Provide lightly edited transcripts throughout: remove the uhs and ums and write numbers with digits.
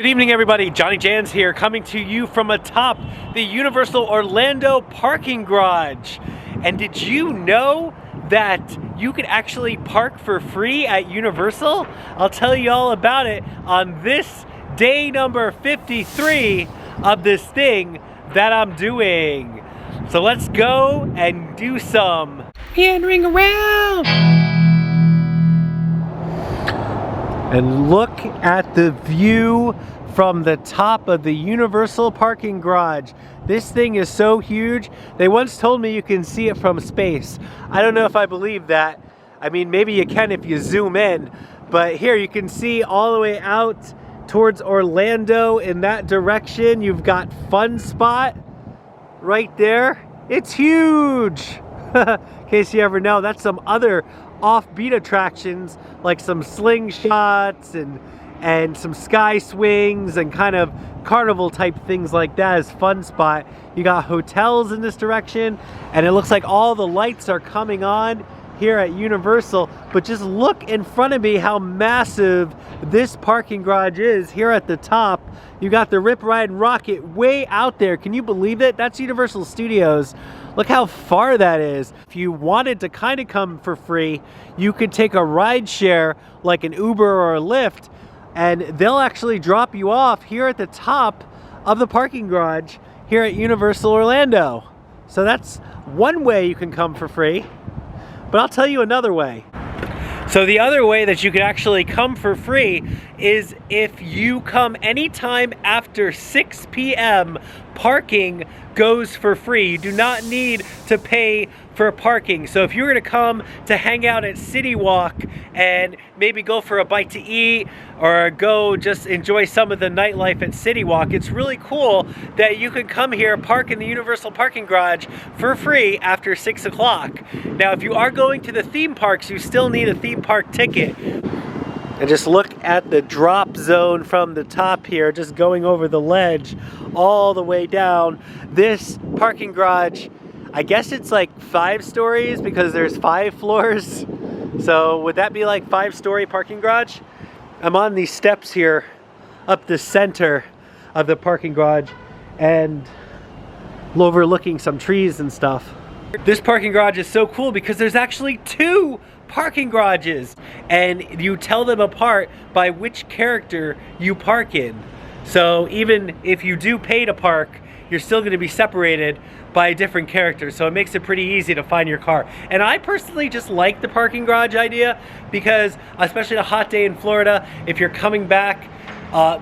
Good evening, everybody. JohnnyJans here, coming to you from atop the Universal Orlando parking garage. And did you know that you could actually park for free at Universal? I'll tell you all about it on this day number 53 of this thing that I'm doing. So let's go and do some meandering around. And look at the view from the top of the Universal parking garage. This thing is so huge. They once told me you can see it from space. I don't know if I believe that. I mean, maybe you can if you zoom in, but here you can see all the way out towards Orlando in that direction. You've got Fun Spot right there. It's huge. In case you ever know, that's some other offbeat attractions like some slingshots and some sky swings and kind of carnival type things like that is Fun Spot. You got hotels in this direction, and it looks like all the lights are coming on here at Universal. But just look in front of me how massive this parking garage is here at the top. You got the Rip Ride Rocket way out there. Can you believe it? That's Universal Studios. Look how far that is. If you wanted to kind of come for free, you could take a ride share like an Uber or a Lyft, and they'll actually drop you off here at the top of the parking garage here at Universal Orlando. So that's one way you can come for free, but I'll tell you another way. So the other way that you can actually come for free is if you come anytime after 6 p.m. parking goes for free. You do not need to pay for parking. So if you were to come to hang out at City Walk and maybe go for a bite to eat or go just enjoy some of the nightlife at City Walk, it's really cool that you can come here, park in the Universal parking garage for free after 6 o'clock. Now, if you are going to the theme parks, you still need a theme park ticket. And just look at the drop zone from the top here, just going over the ledge all the way down. This parking garage, I guess it's like 5 stories because there's 5 floors. So would that be like 5-story parking garage? I'm on these steps here up the center of the parking garage and overlooking some trees and stuff. This parking garage is so cool because there's actually 2 parking garages, and you tell them apart by which character you park in. So even if you do pay to park, you're still going to be separated by a different character, so it makes it pretty easy to find your car. And I personally just like the parking garage idea because, especially on a hot day in Florida, if you're coming back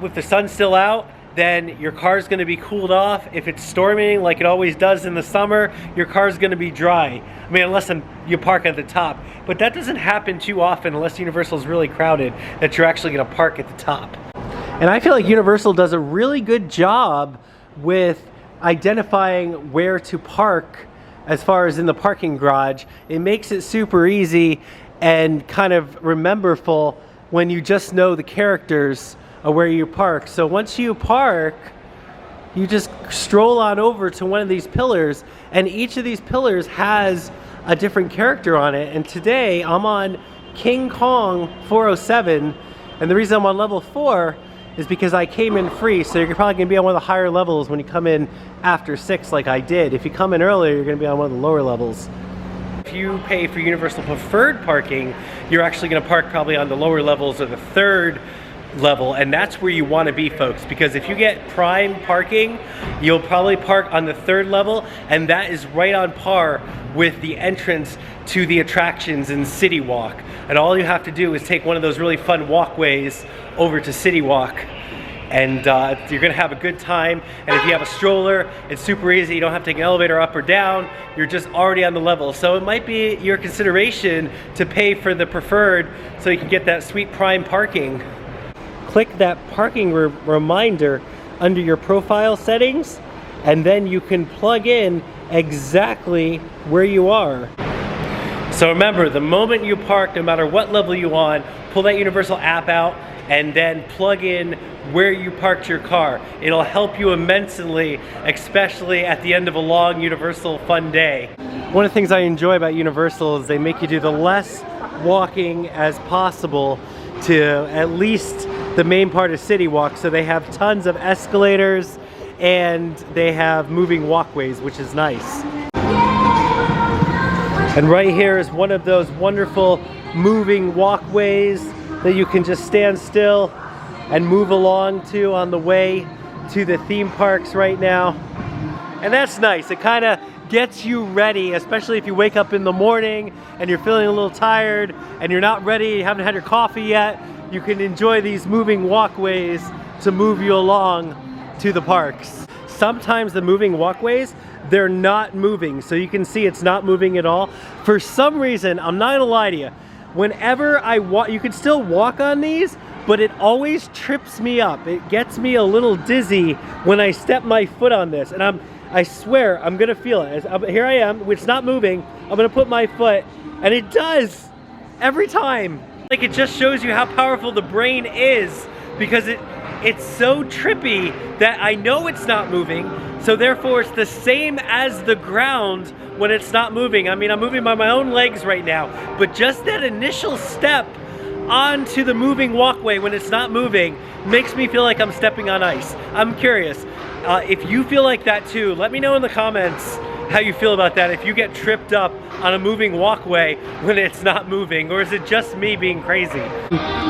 with the sun still out, then your car's going to be cooled off. If it's storming like it always does in the summer, your car's going to be dry. I mean, unless you park at the top. But that doesn't happen too often unless Universal's really crowded, that you're actually going to park at the top. And I feel like Universal does a really good job with identifying where to park as far as in the parking garage. It makes it super easy and kind of rememberful when you just know the characters where you park. So once you park, you just stroll on over to one of these pillars, and each of these pillars has a different character on it. And today I'm on King Kong 407, and the reason I'm on level 4 is because I came in free. So you're probably gonna be on one of the higher levels when you come in after 6 like I did. If you come in earlier, you're gonna be on one of the lower levels. If you pay for Universal Preferred parking, you're actually gonna park probably on the lower levels or the 3rd level, and that's where you want to be, folks, because if you get prime parking, you'll probably park on the 3rd level, and that is right on par with the entrance to the attractions in City Walk. And all you have to do is take one of those really fun walkways over to City Walk, and you're gonna have a good time. And if you have a stroller, it's super easy. You don't have to take an elevator up or down. You're just already on the level. So it might be your consideration to pay for the preferred so you can get that sweet prime parking. Click that parking reminder under your profile settings, and then you can plug in exactly where you are. So remember, the moment you park, no matter what level you're on, pull that Universal app out and then plug in where you parked your car. It'll help you immensely, especially at the end of a long Universal fun day. One of the things I enjoy about Universal is they make you do the less walking as possible to at least the main part of City Walk. So they have tons of escalators and they have moving walkways, which is nice. And right here is one of those wonderful moving walkways that you can just stand still and move along to on the way to the theme parks right now. And that's nice. It kind of gets you ready, especially if you wake up in the morning and you're feeling a little tired and you're not ready, you haven't had your coffee yet. You can enjoy these moving walkways to move you along to the parks. Sometimes the moving walkways, they're not moving, so you can see it's not moving at all. For some reason, I'm not gonna lie to you, whenever I walk, you can still walk on these, but it always trips me up. It gets me a little dizzy when I step my foot on this, and I swear I'm gonna feel it. Here I am, it's not moving. I'm gonna put my foot, and it does every time. Like, it just shows you how powerful the brain is, because it's so trippy that I know it's not moving, so therefore it's the same as the ground when it's not moving. I mean, I'm moving by my own legs right now, but just that initial step onto the moving walkway when it's not moving makes me feel like I'm stepping on ice. I'm curious, if you feel like that too, let me know in the comments how you feel about that. If you get tripped up on a moving walkway when it's not moving, or is it just me being crazy?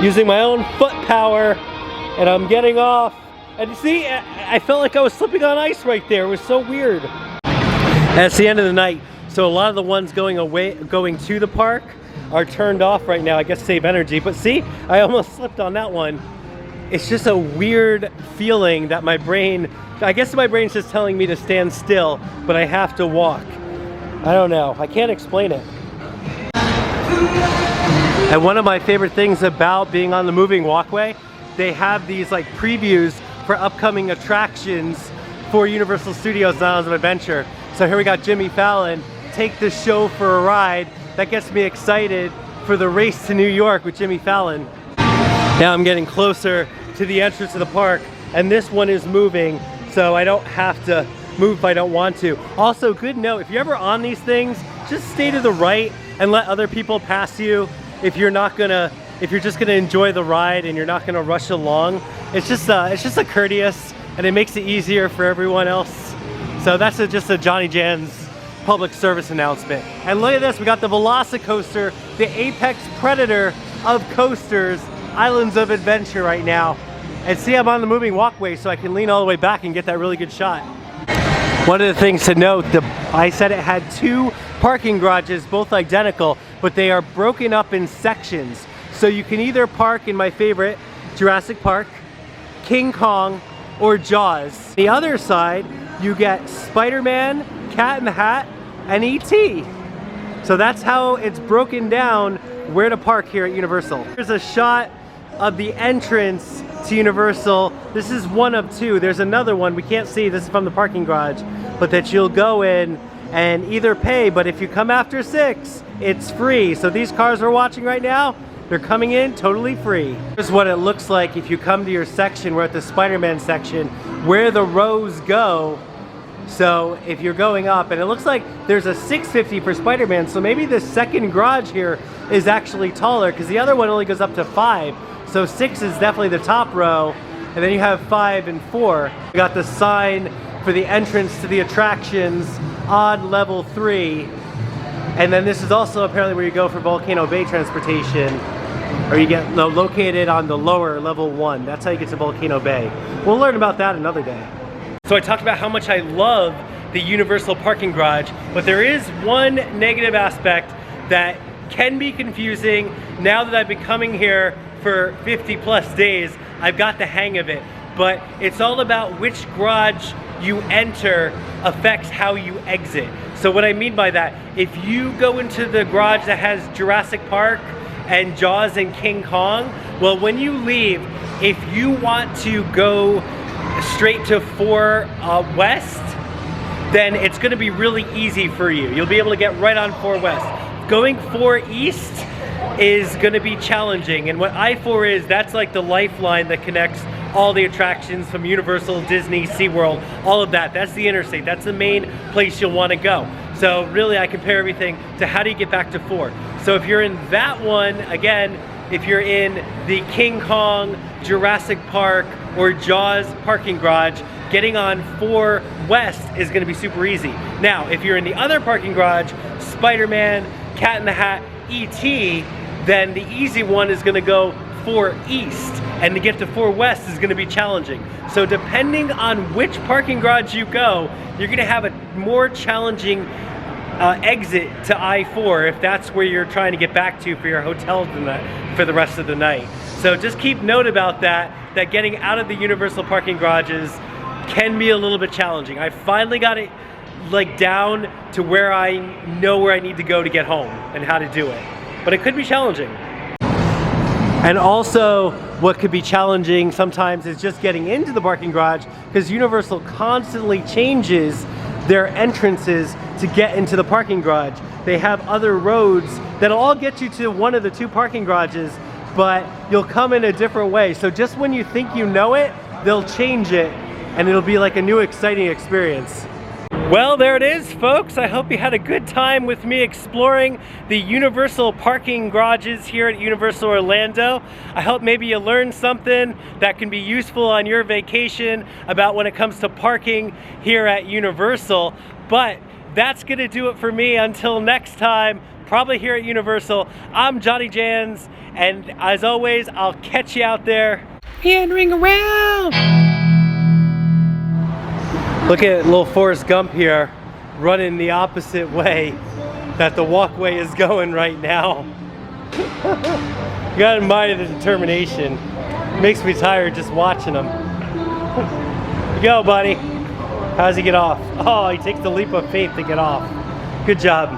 Using my own foot power, and I'm getting off. And see, I felt like I was slipping on ice right there. It was so weird. And it's the end of the night, so a lot of the ones going to the park are turned off right now, I guess, save energy. But see, I almost slipped on that one. It's just a weird feeling that my brain, I guess my brain's just telling me to stand still, but I have to walk. I don't know, I can't explain it. And one of my favorite things about being on the moving walkway, they have these like previews for upcoming attractions for Universal Studios and Islands of Adventure. So here we got Jimmy Fallon, take the show for a ride. That gets me excited for the race to New York with Jimmy Fallon. Now I'm getting closer to the entrance of the park, and this one is moving, so I don't have to move if I don't want to. Also, good note, if you're ever on these things, just stay to the right and let other people pass you if you're just gonna enjoy the ride and you're not gonna rush along. It's just a courteous, and it makes it easier for everyone else. So that's just a JohnnyJans public service announcement. And look at this, we got the Velocicoaster, the apex predator of coasters, Islands of Adventure right now. And see, I'm on the moving walkway, so I can lean all the way back and get that really good shot. One of the things to note, I said it had 2 parking garages, both identical, but they are broken up in sections. So you can either park in my favorite, Jurassic Park, King Kong, or Jaws. The other side, you get Spider-Man, Cat in the Hat, and E.T. So that's how it's broken down where to park here at Universal. Here's a shot of the entrance to Universal. This is one of 2. There's another one we can't see, this is from the parking garage, but that you'll go in and either pay, but if you come after 6, it's free. So these cars we're watching right now, they're coming in totally free. Here's what it looks like if you come to your section. We're at the Spider-Man section where the rows go. So if you're going up, and it looks like there's a 650 for Spider-Man, so maybe the second garage here is actually taller, because the other one only goes up to 5. So 6 is definitely the top row, and then you have 5 and 4. We got the sign for the entrance to the attractions on level 3. And then this is also apparently where you go for Volcano Bay transportation, or you get located on the lower level 1. That's how you get to Volcano Bay. We'll learn about that another day. So I talked about how much I love the Universal parking garage, but there is one negative aspect that can be confusing. Now that I've been coming here for 50 plus days, I've got the hang of it. But it's all about which garage you enter affects how you exit. So what I mean by that, if you go into the garage that has Jurassic Park and Jaws and King Kong, well, when you leave, if you want to go straight to 4 West, then it's gonna be really easy for you. You'll be able to get right on 4 West. Going 4 East is gonna be challenging, and what I-4 is, that's like the lifeline that connects all the attractions from Universal, Disney, SeaWorld, all of that. That's the interstate, that's the main place you'll wanna go. So really I compare everything to how do you get back to 4. So if you're in that one, again, if you're in the King Kong, Jurassic Park, or Jaws parking garage, getting on 4 West is gonna be super easy. Now, if you're in the other parking garage, Spider-Man, Cat in the Hat, E.T., then the easy one is gonna go 4 East, and to get to 4 West is gonna be challenging. So depending on which parking garage you go, you're gonna have a more challenging exit to I-4 if that's where you're trying to get back to for your hotel tonight, for the rest of the night. So just keep note about that getting out of the Universal parking garages can be a little bit challenging. I finally got it like down to where I know where I need to go to get home and how to do it. But it could be challenging. And also, what could be challenging sometimes is just getting into the parking garage, because Universal constantly changes their entrances to get into the parking garage. They have other roads that'll all get you to one of the 2 parking garages, but you'll come in a different way. So just when you think you know it, they'll change it, and it'll be like a new exciting experience. Well, there it is, folks. I hope you had a good time with me exploring the Universal parking garages here at Universal Orlando. I hope maybe you learned something that can be useful on your vacation about when it comes to parking here at Universal. But that's gonna do it for me until next time, probably here at Universal. I'm JohnnyJans, and as always, I'll catch you out there meandering around. Look at little Forrest Gump here, running the opposite way that the walkway is going right now. You gotta admire the determination. Makes me tired just watching him. You go, buddy. How does he get off? Oh, he takes the leap of faith to get off. Good job.